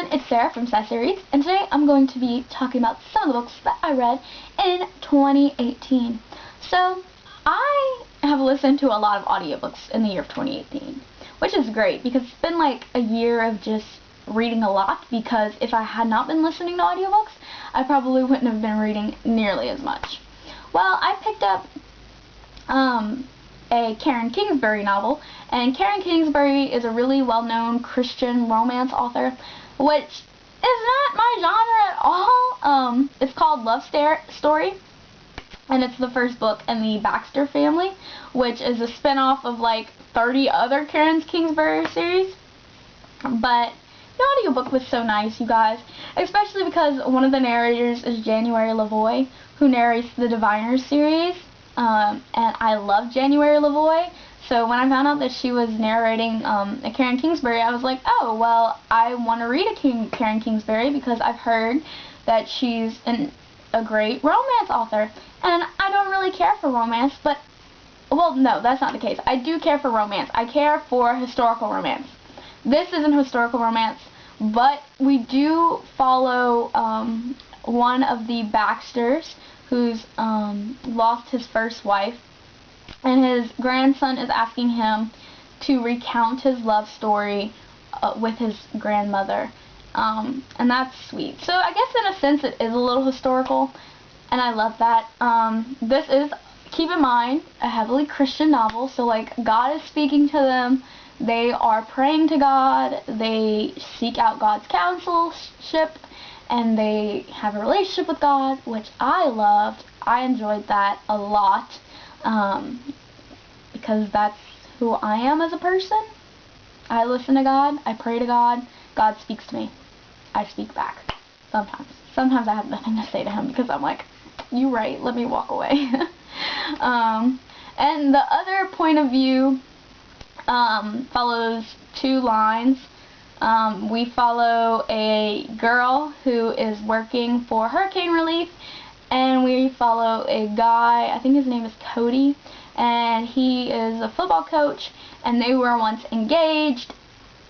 everyone, it's Sarah from Sassy Reads, and today I'm going to be talking about some of the books that I read in 2018. So, I have listened to a lot of audiobooks in the year of 2018, which is great because it's been like a year of just reading a lot, because if I had not been listening to audiobooks, I probably wouldn't have been reading nearly as much. Well, I picked up a Karen Kingsbury novel, and Karen Kingsbury is a really well-known Christian romance author, which is not my genre at all. It's called Love Story, and it's the first book in the Baxter family, which is a spin-off of like 30 other Karen Kingsbury series. But the audiobook was so nice, you guys, especially because one of the narrators is January LaVoy, who narrates the Diviners series. And I love January LaVoy, so when I found out that she was narrating a Karen Kingsbury, I was like, oh, well, I want to read a Karen Kingsbury because I've heard that she's a great romance author, and I don't really care for romance, but, well, no, that's not the case. I do care for romance. I care for historical romance. This isn't historical romance, but we do follow one of the Baxters, who's lost his first wife, and his grandson is asking him to recount his love story with his grandmother, and that's sweet. So I guess in a sense it is a little historical, and I love that. This is, keep in mind, a heavily Christian novel, so like God is speaking to them, they are praying to God, they seek out God's counselship, and they have a relationship with God, which I loved. I enjoyed that a lot, because that's who I am as a person. I listen to God, I pray to God, God speaks to me. I speak back. Sometimes. Sometimes I have nothing to say to him because I'm like, you right, let me walk away. And the other point of view follows two lines. We follow a girl who is working for hurricane relief, and we follow a guy, I think his name is Cody, and he is a football coach, and they were once engaged,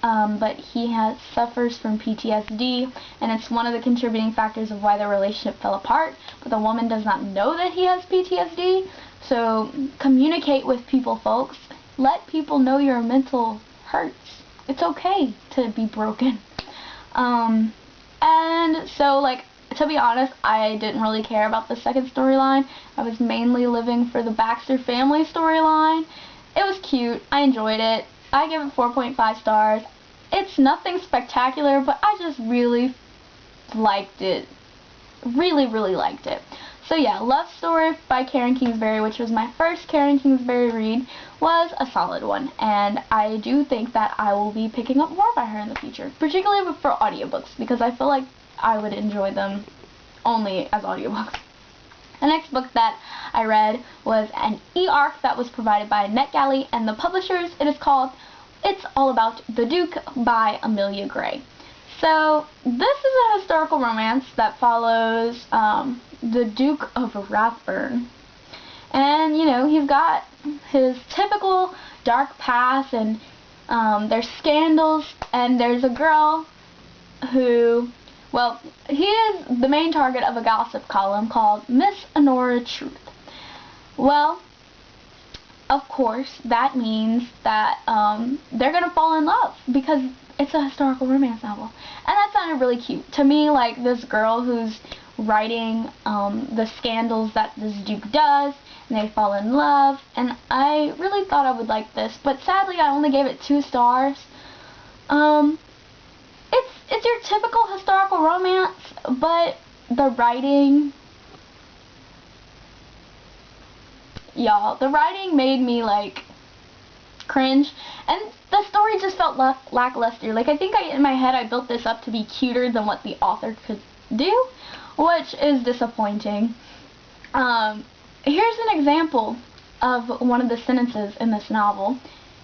but he suffers from PTSD, and it's one of the contributing factors of why their relationship fell apart, but the woman does not know that he has PTSD, so communicate with people, folks. Let people know your mental hurts. It's okay to be broken. And so, like, to be honest, I didn't really care about the second storyline. I was mainly living for the Baxter family storyline. It was cute. I enjoyed it. I give it 4.5 stars. It's nothing spectacular, but I just really liked it. Really, really liked it. So yeah, Love Story by Karen Kingsbury, which was my first Karen Kingsbury read, was a solid one, and I do think that I will be picking up more by her in the future, particularly for audiobooks, because I feel like I would enjoy them only as audiobooks. The next book that I read was an e-arc that was provided by NetGalley and the publishers. It is called It's All About the Duke by Amelia Gray. So this is a historical romance that follows the Duke of Rathburn, and you know, he's got his typical dark past, and there's scandals, and there's a girl who, well, he is the main target of a gossip column called Miss Honora Truth. Well, of course, that means that they're gonna fall in love because it's a historical romance novel, and that sounded really cute to me. Like this girl who's writing the scandals that this duke does, and they fall in love, and I really thought I would like this, but sadly I only gave it 2 stars. It's your typical historical romance, but the writing, y'all, the writing made me like cringe, and the story just felt lackluster. Like, I think in my head I built this up to be cuter than what the author could do, which is disappointing. Here's an example of one of the sentences in this novel.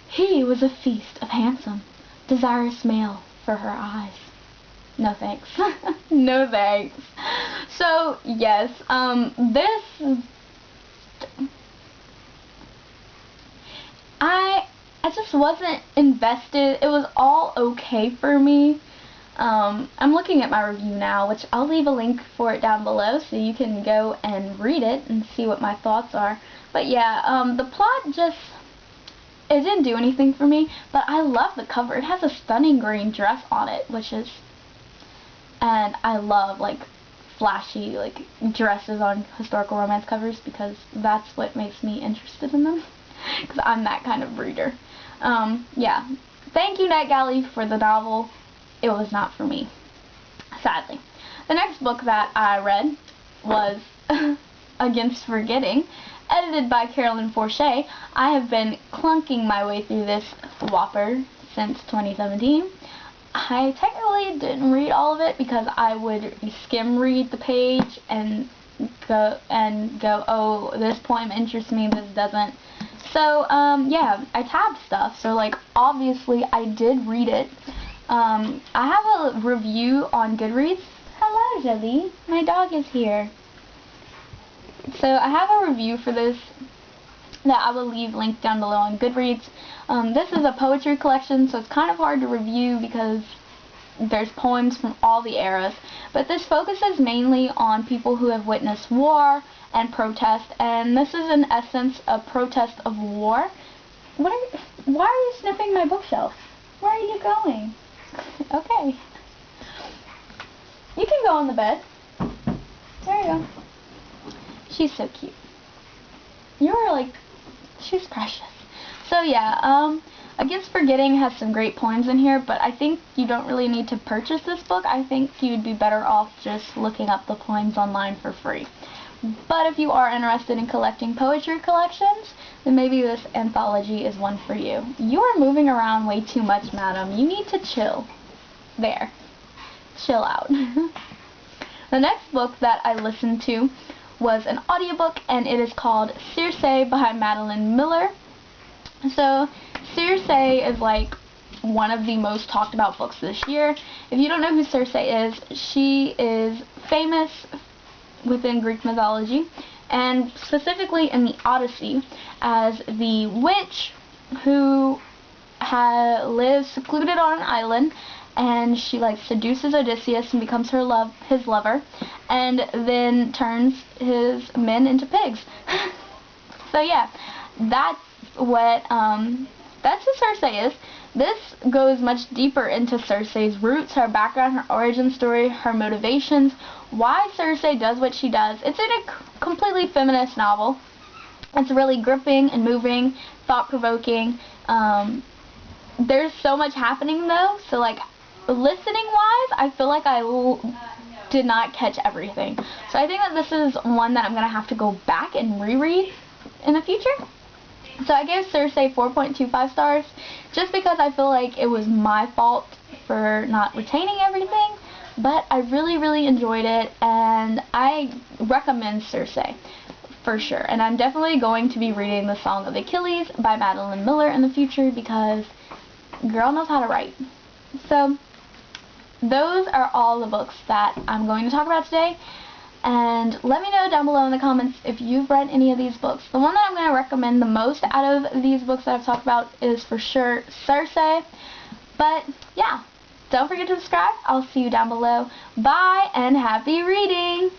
He was a feast of handsome, desirous male for her eyes. No thanks. No thanks. So, yes, I just wasn't invested. It was all okay for me. I'm looking at my review now, which I'll leave a link for it down below so you can go and read it and see what my thoughts are. But yeah, the plot just, it didn't do anything for me, but I love the cover. It has a stunning green dress on it, and I love, like, flashy, like, dresses on historical romance covers because that's what makes me interested in them, because I'm that kind of reader. Yeah. Thank you, NetGalley, for the novel. It was not for me, sadly. The next book that I read was Against Forgetting, edited by Carolyn Forche. I have been clunking my way through this whopper since 2017. I technically didn't read all of it because I would skim read the page and go, oh, this poem interests me, this doesn't. So, yeah, I tabbed stuff, so, like, obviously I did read it. I have a review on Goodreads. Hello, Jelly. My dog is here. So I have a review for this that I will leave linked down below on Goodreads. This is a poetry collection, so it's kind of hard to review because there's poems from all the eras. But this focuses mainly on people who have witnessed war and protest, and this is in essence a protest of war. Why are you sniffing my bookshelf? Where are you going? Okay. You can go on the bed. There you go. She's so cute. You're like, she's precious. So yeah, Against Forgetting has some great poems in here, but I think you don't really need to purchase this book. I think you'd be better off just looking up the poems online for free. But if you are interested in collecting poetry collections, then maybe this anthology is one for you. You are moving around way too much, madam. You need to chill. There. Chill out. The next book that I listened to was an audiobook, and it is called Circe by Madeline Miller. So, Circe is like one of the most talked about books this year. If you don't know who Circe is, she is famous within Greek mythology, and specifically in the Odyssey, as the witch who lives secluded on an island, and she like seduces Odysseus and becomes his lover, and then turns his men into pigs. So yeah, that's what Circe is. This goes much deeper into Circe's roots, her background, her origin story, her motivations, why Circe does what she does. It's in a completely feminist novel. It's really gripping and moving, thought-provoking. There's so much happening though, so like listening-wise, I feel like I did not catch everything. So I think that this is one that I'm going to have to go back and reread in the future. So I gave Circe 4.25 stars, just because I feel like it was my fault for not retaining everything, but I really, really enjoyed it, and I recommend Circe, for sure. And I'm definitely going to be reading The Song of Achilles by Madeline Miller in the future, because girl knows how to write. So, those are all the books that I'm going to talk about today. And let me know down below in the comments if you've read any of these books. The one that I'm going to recommend the most out of these books that I've talked about is for sure Circe. But yeah, don't forget to subscribe. I'll see you down below. Bye and happy reading!